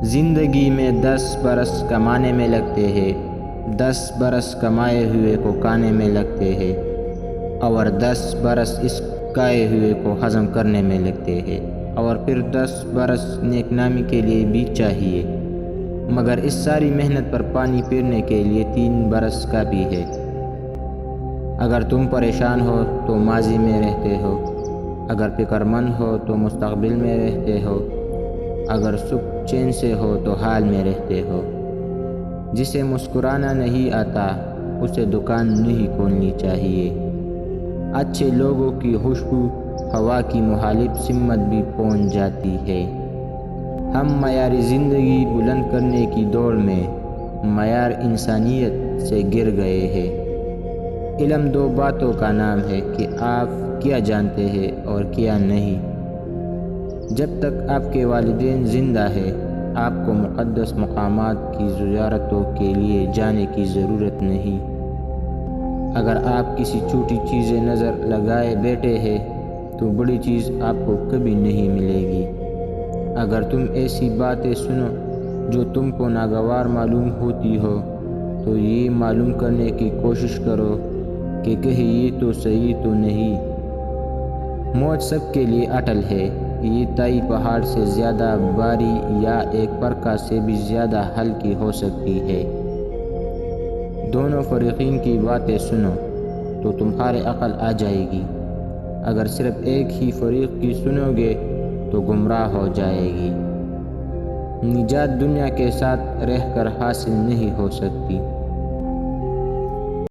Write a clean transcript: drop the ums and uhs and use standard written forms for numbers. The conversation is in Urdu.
زندگی میں 10 برس کمانے میں لگتے ہیں، 10 برس کمائے ہوئے کو کھانے میں لگتے ہیں، اور 10 برس اس کھائے ہوئے کو ہضم کرنے میں لگتے ہیں، اور پھر 10 برس نیک نامی کے لیے بھی چاہیے، مگر اس ساری محنت پر پانی پھرنے کے لیے 3 برس کافی ہے۔ اگر تم پریشان ہو تو ماضی میں رہتے ہو، اگر فکر مند ہو تو مستقبل میں رہتے ہو، اگر سکھ چین سے ہو تو حال میں رہتے ہو۔ جسے مسکرانا نہیں آتا اسے دکان نہیں کھولنی چاہیے۔ اچھے لوگوں کی خوشبو ہوا کی مخالف سمت بھی پہنچ جاتی ہے۔ ہم معیاری زندگی بلند کرنے کی دوڑ میں معیار انسانیت سے گر گئے ہیں۔ علم 2 باتوں کا نام ہے کہ آپ کیا جانتے ہیں اور کیا نہیں۔ جب تک آپ کے والدین زندہ ہیں آپ کو مقدس مقامات کی زیارتوں کے لیے جانے کی ضرورت نہیں۔ اگر آپ کسی چھوٹی چیزیں نظر لگائے بیٹھے ہیں تو بڑی چیز آپ کو کبھی نہیں ملے گی۔ اگر تم ایسی باتیں سنو جو تم کو ناگوار معلوم ہوتی ہو تو یہ معلوم کرنے کی کوشش کرو کہ کہیں یہ تو صحیح تو نہیں۔ موت سب کے لیے اٹل ہے، یہ طے پہاڑ سے زیادہ بھاری یا ایک پرکا سے بھی زیادہ ہلکی ہو سکتی ہے۔ دونوں فریقین کی باتیں سنو تو تمہارے عقل آ جائے گی، اگر صرف ایک ہی فریق کی سنو گے تو گمراہ ہو جائے گی۔ نجات دنیا کے ساتھ رہ کر حاصل نہیں ہو سکتی۔